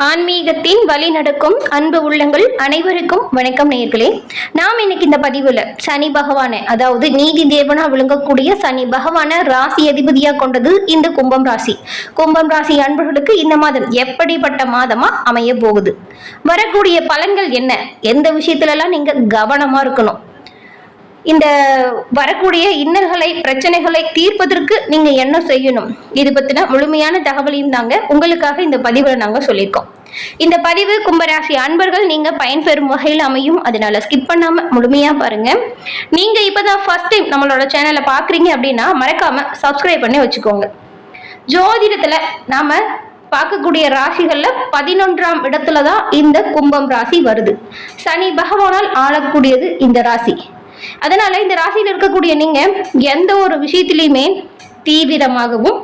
ஆன்மீகத்தின் வழி நடக்கும் அன்பு உள்ளங்கள் அனைவருக்கும் வணக்கம் நேயர்களே. நாம் இன்னைக்கு இந்த பதிவுல சனி பகவானை, அதாவது நீதி தேவனா விளங்கக்கூடிய சனி பகவான ராசி அதிபதியா கொண்டது இந்த கும்பம் ராசி. கும்பம் ராசி அன்பர்களுக்கு இந்த மாதம் எப்படிப்பட்ட மாதமா அமைய போகுது, வரக்கூடிய பலன்கள் என்ன, எந்த விஷயத்துல எல்லாம் நீங்க கவனமா இருக்கணும், இந்த வரக்கூடிய இன்னல்களை பிரச்சனைகளை தீர்ப்பதற்கு நீங்க என்ன செய்யணும், இது பத்தின முழுமையான தகவலையும் தாங்க உங்களுக்காக இந்த பதிவுல நாங்க சொல்லியிருக்கோம். இந்த பதிவு கும்பராசி அன்பர்கள் நீங்க பயன்பெறும் வகையில் அமையும், அதனால ஸ்கிப் பண்ணாம முழுமையா பாருங்க. நீங்க இப்பதான் ஃபர்ஸ்ட் டைம் நம்மளோட சேனலை பாக்குறீங்க அப்படின்னா மறக்காம சப்ஸ்கிரைப் பண்ணி வச்சுக்கோங்க. ஜோதிடத்துல நாம பார்க்கக்கூடிய ராசிகள்ல 11ஆம் இடத்துலதான் இந்த கும்பம் ராசி வருது. சனி பகவானால் ஆளக்கூடியது இந்த ராசி. அதனால இந்த ராசியில் இருக்கக்கூடிய நீங்க எந்த ஒரு விஷயத்திலையுமே தீவிரமாகவும்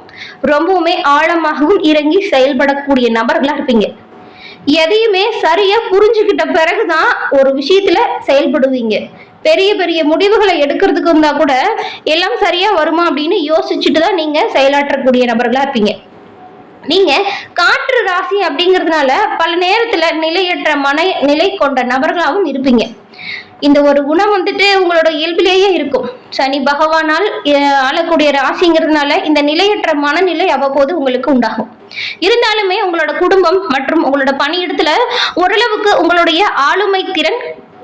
ரொம்பவுமே ஆழமாகவும் இறங்கி செயல்படக்கூடிய நபர்களா இருப்பீங்க. எதையுமே சரியா புரிஞ்சுக்கிட்ட பிறகுதான் ஒரு விஷயத்துல செயல்படுவீங்க. பெரிய பெரிய முடிவுகளை எடுக்கிறதுக்கு இருந்தா கூட எல்லாம் சரியா வருமா அப்படின்னு யோசிச்சுட்டு தான் நீங்க செயலாற்றக்கூடிய நபர்களா இருப்பீங்க. நீங்க காற்று ராசி அப்படிங்கிறதுனால பல நேரத்துல நிலையற்ற நிலை கொண்ட நபர்களாகவும் இருப்பீங்க. இந்த ஒரு குணம் உங்களோட இயல்பிலேயே இருக்கும். சனி பகவானால் ஆளக்கூடிய ராசிங்கிறதுனால இந்த நிலையற்ற மனநிலை அவ்வப்போது உங்களுக்கு உண்டாகும். இருந்தாலுமே உங்களோட குடும்பம் மற்றும் உங்களோட பணியிடத்துல ஓரளவுக்கு உங்களுடைய ஆளுமை திறன்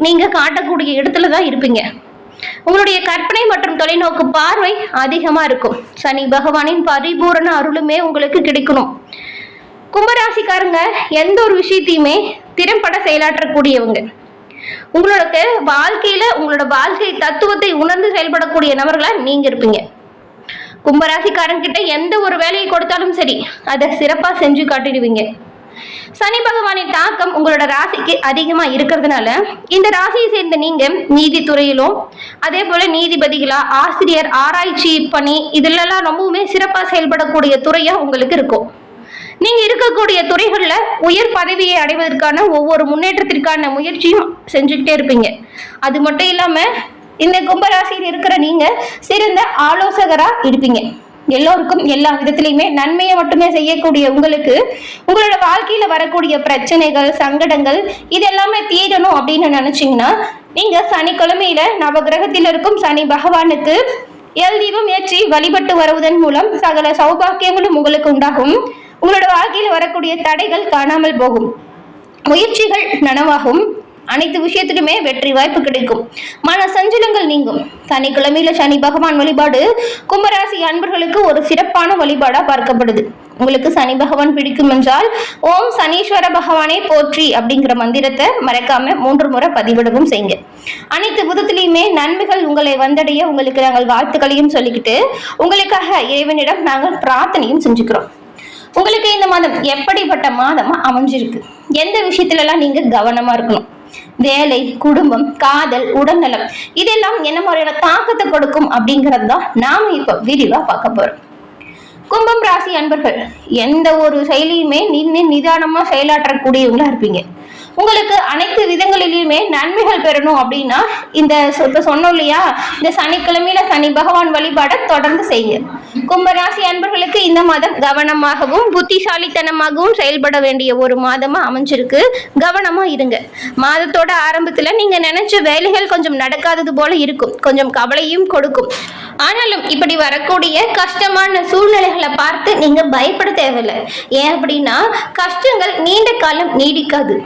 நீங்க காட்டக்கூடிய இடத்துலதான் இருப்பீங்க. உங்களுடைய கற்பனை மற்றும் தொலைநோக்கு பார்வை அதிகமா இருக்கும். சனி பகவானின் பரிபூரண அருளுமே உங்களுக்கு கிடைக்கணும். கும்பராசிக்காரங்க எந்த ஒரு விஷயத்தையுமே திறம்பட செயலாற்றக்கூடியவங்க. உங்களோட வாழ்க்கை தத்துவத்தை உணர்ந்து செயல்படக்கூடிய நபர்களா நீங்க இருப்பீங்க. கும்பராசிக்காரங்கிட்ட எந்த ஒரு வேலையை கொடுத்தாலும் சரி, அதை சிறப்பா செஞ்சு காட்டிடுவீங்க. சனி பகவானின் தாக்கம் உங்களோட ராசிக்கு அதிகமா இருக்கிறதுனால இந்த ராசியை சேர்ந்த நீங்க நீதித்துறையிலும் அதே போல நீதிபதிகளா, ஆசிரியர், ஆராய்ச்சி பணி இதுலெல்லாம் ரொம்பவுமே சிறப்பா செயல்படக்கூடிய துறையா உங்களுக்கு இருக்கும். நீங்க இருக்கக்கூடிய துறைகள்ல உயர் பதவியை அடைவதற்கான ஒவ்வொரு முன்னேற்றத்திற்கான முயற்சியும் செஞ்சுக்கிட்டே இருப்பீங்க. அது மட்டும் இல்லாம இந்த கும்பராசியில் இருக்கிற நீங்க சிறந்த ஆலோசகரா இருப்பீங்க. எல்லோருக்கும் எல்லா விதத்திலையுமே நன்மையை மட்டுமே செய்யக்கூடிய உங்களுக்கு உங்களோட வாழ்க்கையில வரக்கூடிய பிரச்சனைகள், சங்கடங்கள் இதெல்லாமே தீரணும் அப்படின்னு நினைச்சீங்கன்னா நீங்க சனிக்கிழமையில நவகிரகத்தில் இருக்கும் சனி பகவானுக்கு எல் தீபம் ஏற்றி வழிபட்டு வருவதன் மூலம் சகல சௌபாக்கியங்களும் உங்களுக்கு உண்டாகும். உங்களோட வாழ்க்கையில் வரக்கூடிய தடைகள் காணாமல் போகும், முயற்சிகள் நனவாகும், அனைத்து விஷயத்திலுமே வெற்றி வாய்ப்பு கிடைக்கும், மன சஞ்சலங்கள் நீங்கும். சனிக்கிழமையில சனி பகவான் வழிபாடு கும்பராசி அன்பர்களுக்கு ஒரு சிறப்பான வழிபாடா பார்க்கப்படுது. உங்களுக்கு சனி பகவான் பிடிக்கும் என்றால் ஓம் சனீஸ்வர பகவானே போற்றி அப்படிங்கிற மந்திரத்தை மறக்காம 3 முறை பதிவிடவும் செய்யுங்க. அனைத்து விதத்திலையுமே நன்மைகள் உங்களை வந்தடைய உங்களுக்கு நாங்கள் வாழ்த்துக்களையும் சொல்லிக்கிட்டு உங்களுக்காக இறைவனிடம் நாங்கள் பிரார்த்தனையும் செஞ்சுக்கிறோம். உங்களுக்கு இந்த மாதம் எப்படிப்பட்ட மாதமா அமைஞ்சிருக்கு, எந்த விஷயத்துல எல்லாம் நீங்க கவனமா இருக்கணும், வேலை, குடும்பம், காதல், உடல்நலம் இதெல்லாம் என்ன மாதிரியான தாக்கத்தை கொடுக்கும் அப்படிங்கிறது தான் நாம இப்ப விரிவா பார்க்க போறோம். கும்பம் ராசி அன்பர்கள் எந்த ஒரு செயலியுமே நிதானமா செயலாற்றக்கூடியவங்களா இருப்பீங்க. உங்களுக்கு அனைத்து விதங்களிலுமே நன்மைகள் பெறணும் அப்படின்னா இந்த இப்ப சொன்னோம் இல்லையா, இந்த சனிக்கிழமையில சனி பகவான் வழிபாட தொடர்ந்து செய்யுங்க. கும்பராசி அன்பர்களுக்கு இந்த மாதம் கவனமாகவும் புத்திசாலித்தனமாகவும் செயல்பட வேண்டிய ஒரு மாதமா அமைஞ்சிருக்கு. கவனமா இருங்க. மாதத்தோட ஆரம்பத்துல நீங்க நினைச்ச வேலைகள் கொஞ்சம் நடக்காதது போல இருக்கும், கொஞ்சம் கவலையும் கொடுக்கும். ஆனாலும் இப்படி வரக்கூடிய கஷ்டமான சூழ்நிலைகளை பார்த்து நீங்க பயப்பட தேவையில்லை. ஏன் அப்படின்னா கஷ்டங்கள் நீண்ட காலம் நீடிக்காது.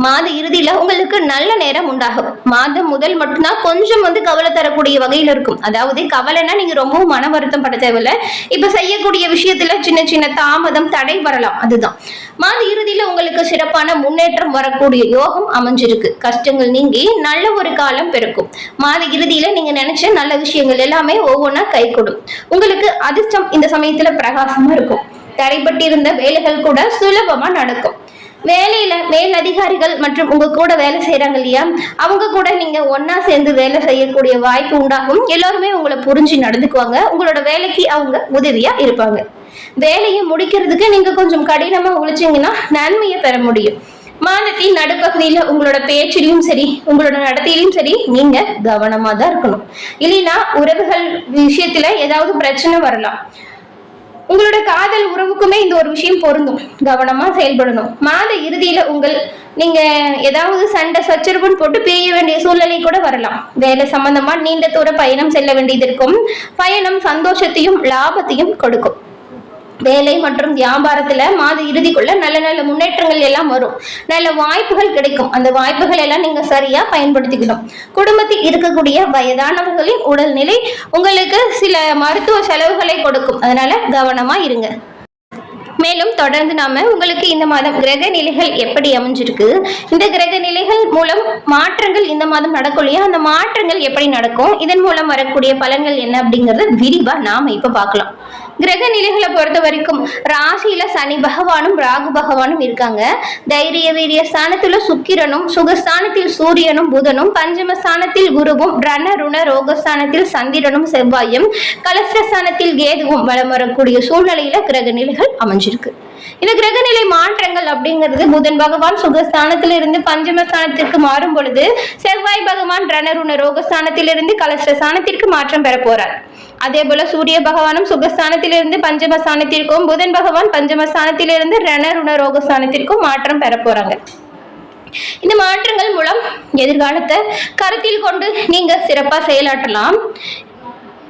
மாத இறுதியில உங்களுக்கு நல்ல நேரம் உண்டாகும். மாதம் முதல் மட்டும்தான் கொஞ்சம் கவலை தரக்கூடிய வகையில் இருக்கும். அதாவது கவலைன்னா நீங்க ரொம்பவும் மன வருத்தம் பட தேவையில்லை. இப்ப செய்யக்கூடிய விஷயத்துல சின்ன சின்ன தாமதம், தடை வரலாம். அதுதான் மாத இறுதியில உங்களுக்கு சிறப்பான முன்னேற்றம் வரக்கூடிய யோகம் அமைஞ்சிருக்கு. கஷ்டங்கள் நீங்கி நல்ல ஒரு காலம் பிறக்கும். மாத இறுதியில நீங்க நினைச்ச நல்ல விஷயங்கள் எல்லாமே ஒவ்வொன்றா கை கொடும். உங்களுக்கு அதிர்ஷ்டம் இந்த சமயத்துல பிரகாசமா இருக்கும். தடைப்பட்டிருந்த வேலைகள் கூட சுலபமா நடக்கும். வேலையில மேல் அதிகாரிகள் மற்றும் உங்க கூட வேலை செய்யறாங்க இல்லையா, அவங்க கூட நீங்க ஒன்னா சேர்ந்து வேலை செய்யக்கூடிய வாய்ப்பு உண்டாகும். எல்லாருமே உங்களை புரிஞ்சு நடந்துக்குவாங்க. உங்களோட வேலைக்கு அவங்க உதவியா இருப்பாங்க. வேலையை முடிக்கிறதுக்கு நீங்க கொஞ்சம் கடினமா உழைச்சீங்கன்னா நன்மையை பெற முடியும். மாதத்தின் நடுப்பகுதியில உங்களோட பேச்சிலையும் சரி, உங்களோட நடத்தையிலும் சரி நீங்க கவனமா தான் இருக்கணும். இல்லைன்னா உறவுகள் விஷயத்துல ஏதாவது பிரச்சனை வரலாம். உங்களோட காதல் உறவுக்குமே இந்த ஒரு விஷயம் பொருந்தும். கவனமா செயல்படணும். மாத இறுதியில நீங்க ஏதாவது சண்டை சச்சரவுன்னு போட்டு பிரிய வேண்டிய சூழ்நிலை கூட வரலாம். வேலை சம்பந்தமா நீண்ட தூர பயணம் செல்ல வேண்டியது இருக்கும். பயணம் சந்தோஷத்தையும் லாபத்தையும் கொடுக்கும். வேலை மற்றும் வியாபாரத்துல மாத இறுதிக்குள்ள நல்ல நல்ல முன்னேற்றங்கள் எல்லாம் வரும். நல்ல வாய்ப்புகள் கிடைக்கும். அந்த வாய்ப்புகள் எல்லாம் நீங்க சரியா பயன்படுத்திக்கணும். குடும்பத்தில் இருக்கக்கூடிய வயதானவர்களின் உடல்நிலை உங்களுக்கு சில மருத்துவ செலவுகளை கொடுக்கும். அதனால கவனமா இருங்க. மேலும் தொடர்ந்து நாம உங்களுக்கு இந்த மாதம் கிரக நிலைகள் எப்படி அமைஞ்சிருக்கு, இந்த கிரக நிலைகள் மூலம் மாற்றங்கள் இந்த மாதம் நடக்கும் இல்லையா, அந்த மாற்றங்கள் எப்படி நடக்கும், இதன் மூலம் வரக்கூடிய பலன்கள் என்ன அப்படிங்கறத விரிவா நாம இப்ப பார்க்கலாம். கிரக நிலைகளை பொறுத்த வரைக்கும் ராசியில சனி பகவானும் ராகு பகவானும் இருக்காங்க. தைரிய வீரிய ஸ்தானத்துல சுக்கிரனும், சுகஸ்தானத்தில் சூரியனும் புதனும், பஞ்சமஸ்தானத்தில் குருவும், ரண ருண ரோகஸ்தானத்தில் சந்திரனும் செவ்வாயும், கலஸ்திரஸ்தானத்தில் கேதுவும் வலம் வரக்கூடிய சூழ்நிலையில கிரக நிலைகள் அமைஞ்சிருக்கு. இந்த கிரகநிலை மாற்றங்கள் அப்படிங்கிறது புதன் பகவான் சுகஸ்தானத்திலிருந்து பஞ்சமஸ்தானத்திற்கு மாறும் பொழுது செவ்வாய் பகவான் ரணருண ரோகஸ்தானத்திலிருந்து கலஸ்திரஸ்தானத்திற்கு மாற்றம் பெற போறார். அதே போல சூரிய பகவானும் சுகஸ்தானத்திலிருந்து பஞ்சமஸ்தானத்திற்கும், புதன் பகவான் பஞ்சமஸ்தானத்திலிருந்து ரணருண ரோகஸ்தானத்திற்கும் மாற்றம் பெற போறாங்க. இந்த மாற்றங்கள் மூலம் எதிர்காலத்தை கருத்தில் கொண்டு நீங்க சிறப்பா செயலாற்றலாம்.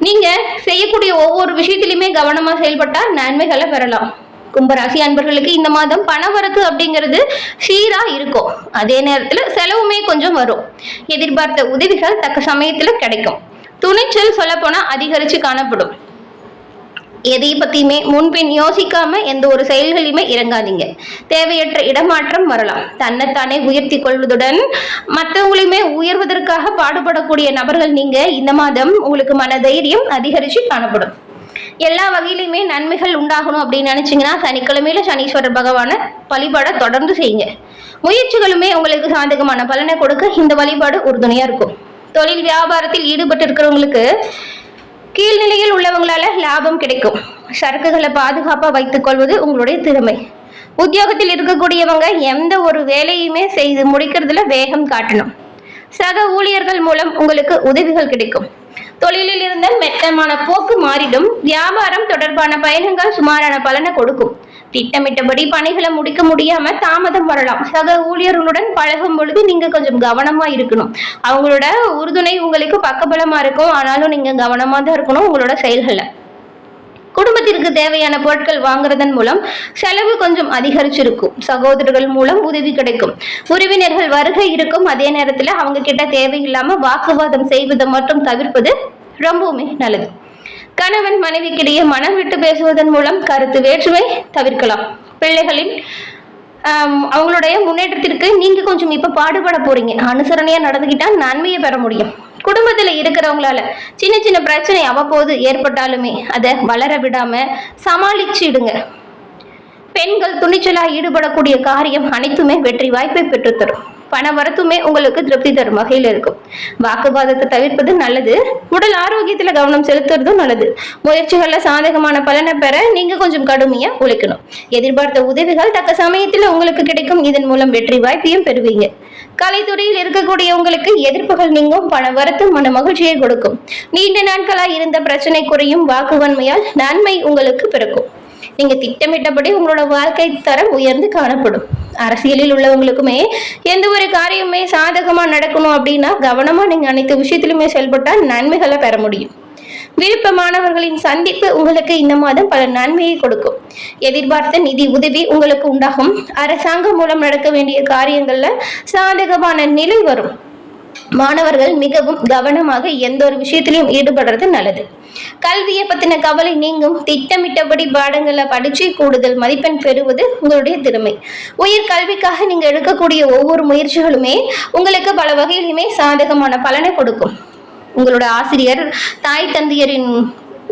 நீங்க செய்யக்கூடிய ஒவ்வொரு விஷயத்திலுமே கவனமா செயல்பட்டா நன்மைகளை பெறலாம். கும்பராசி அன்பர்களுக்கு இந்த மாதம் பணவரத்து அப்படிங்கிறது சீரா இருக்கும். அதே நேரத்துல செலவுமே கொஞ்சம் வரும். எதிர்பார்த்த உதவிகள் தக்க சமயத்துல கிடைக்கும். துணிச்சல் சொல்ல போனா அதிகரிச்சு காணப்படும். எதை பத்தியுமே முன்பின் யோசிக்காம எந்த ஒரு செயல்களையுமே இறங்காதீங்க. தேவையற்ற இடமாற்றம் வரலாம். தன்னைத்தானே உயர்த்தி கொள்வதுடன் மற்றவங்களையுமே உயர்வதற்காக பாடுபடக்கூடிய நபர்கள் நீங்க. இந்த மாதம் உங்களுக்கு மனதைரியம் அதிகரிச்சு காணப்படும். எல்லா வகையிலுமே நன்மைகள் உண்டாகணும் அப்படின்னு நினைச்சீங்கன்னா சனிக்கிழமையில சனீஸ்வரர் பகவான வழிபாட தொடர்ந்து செய்யுங்க. முயற்சிகளுமே உங்களுக்கு சாதகமான பலனை கொடுக்க இந்த வழிபாடு உறுதுணையா இருக்கும். தொழில் வியாபாரத்தில் ஈடுபட்டு இருக்கிறவங்களுக்கு கீழ்நிலையில் உள்ளவங்களால லாபம் கிடைக்கும். சரக்குகளை பாதுகாப்பா வைத்துக் கொள்வது உங்களுடைய திறமை. உத்தியோகத்தில் இருக்கக்கூடியவங்க எந்த ஒரு வேலையுமே செய்து முடிக்கிறதுல வேகம் காட்டணும். சக ஊழியர்கள் மூலம் உங்களுக்கு உதவிகள் கிடைக்கும். தொழிலில் இருந்த மெத்தமான போக்கு மாறிடும். வியாபாரம் தொடர்பான பயணங்கள் சுமாரான பலனை கொடுக்கும். திட்டமிட்டபடி பணிகளை முடிக்க முடியாம தாமதம் வரலாம். சக ஊழியர்களுடன் பழகும் பொழுது நீங்க கொஞ்சம் கவனமா இருக்கணும். அவங்களோட உறுதுணை உங்களுக்கு பக்கபலமா இருக்கும். ஆனாலும் நீங்க கவனமா தான் இருக்கணும் உங்களோட செயல்களை. குடும்பத்திற்கு தேவையான பொருட்கள் வாங்குறதன் மூலம் செலவு கொஞ்சம் அதிகரிச்சிருக்கும். சகோதரர்கள் மூலம் உதவி கிடைக்கும். உறவினர்கள் வருகை இருக்கும். அதே நேரத்துல அவங்க கிட்ட தேவையில்லாம வாக்குவாதம் செய்வதை மட்டும் தவிர்ப்பது ரொம்பவுமே நல்லது. கணவன் மனைவிக்கிடையே மனம் விட்டு பேசுவதன் மூலம் கருத்து வேற்றுமை தவிர்க்கலாம். பிள்ளைகளின் அவங்களுடைய முன்னேற்றத்திற்கு நீங்க கொஞ்சம் இப்ப பாடுபட போறீங்க. அனுசரணையா நடந்துகிட்டா நன்மையை பெற முடியும். குடும்பத்துல இருக்கிறவங்களால சின்ன சின்ன பிரச்சனை அவ்வப்போது ஏற்பட்டாலுமே அதை வளர விடாம சமாளிச்சுடுங்க. பெண்கள் துணிச்சலா ஈடுபடக்கூடிய காரியம் அனைத்துமே வெற்றி வாய்ப்பை பெற்றுத்தரும். பண வரத்துமே உங்களுக்கு திருப்தி தரும் வகையில் இருக்கும். வாக்குவாதத்தை தவிர்ப்பது நல்லது. உடல் ஆரோக்கியத்துல கவனம் செலுத்துறதும் நல்லது. முயற்சிகள்ல சாதகமான பலனை பெற நீங்க கொஞ்சம் கடுமையா உழைக்கணும். எதிர்பார்த்த உதவிகள் தக்க சமயத்துல உங்களுக்கு கிடைக்கும். இதன் மூலம் வெற்றி வாய்ப்பையும் பெறுவீங்க. கலைத்துறையில் இருக்கக்கூடிய உங்களுக்கு எதிர்ப்புகள் நீங்கும். பண வரத்து மன மகிழ்ச்சியை கொடுக்கும். நீண்ட நாட்களாய் இருந்த பிரச்சனை குறையும். வாக்குவன்மையால் நன்மை உங்களுக்கு பிறக்கும். நீங்க திட்டமிட்டபடி உங்களோட வாழ்க்கை தரம் உயர்ந்து காணப்படும். அரசியலில் உள்ளவங்களுக்குமே எந்த ஒரு காரியமே சாதகமா நடக்கணும் அப்படின்னா கவனமா நீங்க அனைத்து விஷயத்திலுமே செயல்பட்டா நன்மைகளை பெற முடியும். விருப்பமானவர்களின் சந்திப்பு உங்களுக்கு இந்த மாதம் பல நன்மையை கொடுக்கும். எதிர்பார்த்த நிதி உதவி உங்களுக்கு உண்டாகும். அரசாங்கம் மூலம் நடக்க வேண்டிய காரியங்கள்ல சாதகமான நிலை வரும். மாணவர்கள் மிகவும் கவனமாக எந்த ஒரு விஷயத்திலையும் ஈடுபடுறது நல்லது. கல்வியை பத்தின கவலை நீங்கும். திட்டமிட்டபடி பாடங்களை படிச்சு கூடுதல் மதிப்பெண் பெறுவது உங்களுடைய திறமை. உயர் கல்விக்காக நீங்க எடுக்கக்கூடிய ஒவ்வொரு முயற்சிகளுமே உங்களுக்கு பல வகையிலுமே சாதகமான பலனை கொடுக்கும். உங்களோட ஆசிரியர் தாய் தந்தையரின்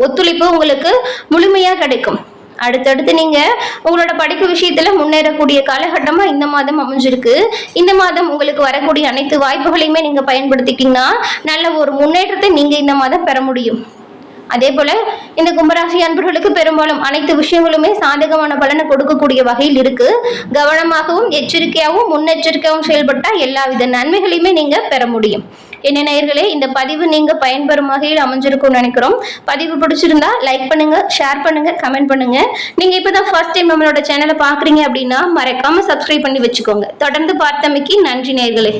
ஒத்துழைப்பு உங்களுக்கு முழுமையா கிடைக்கும். அடுத்தடுத்து நீங்க உங்களோட படிப்பு விஷயத்துல முன்னேறக்கூடிய காலகட்டமா இந்த மாதம் அமைஞ்சிருக்கு. இந்த மாதம் உங்களுக்கு வரக்கூடிய அனைத்து வாய்ப்புகளையுமே நீங்க பயன்படுத்திட்டீங்கன்னா நல்ல ஒரு முன்னேற்றத்தை நீங்க இந்த மாதம் பெற முடியும். அதே போல இந்த கும்பராசி அன்பர்களுக்கு பெரும்பாலும் அனைத்து விஷயங்களுமே சாதகமான பலனை கொடுக்கக்கூடிய வகையில் இருக்கு. கவனமாகவும் எச்சரிக்கையாகவும் முன்னெச்சரிக்கையாகவும் செயல்பட்டா எல்லா வித நன்மைகளையுமே நீங்க பெற முடியும். என்ன நேயர்களே, இந்த பதிவு நீங்க பயன்பெறும் வகையில் அமைஞ்சிருக்கும்னு நினைக்கிறோம். பதிவு பிடிச்சிருந்தா லைக் பண்ணுங்க, ஷேர் பண்ணுங்க, கமெண்ட் பண்ணுங்க. நீங்க இப்பதான் ஃபர்ஸ்ட் டைம் நம்மளோட சேனலை பாக்குறீங்க அப்படின்னா மறக்காம சப்ஸ்கிரைப் பண்ணி வச்சுக்கோங்க. தொடர்ந்து பார்த்தமைக்கு நன்றி நேயர்களே.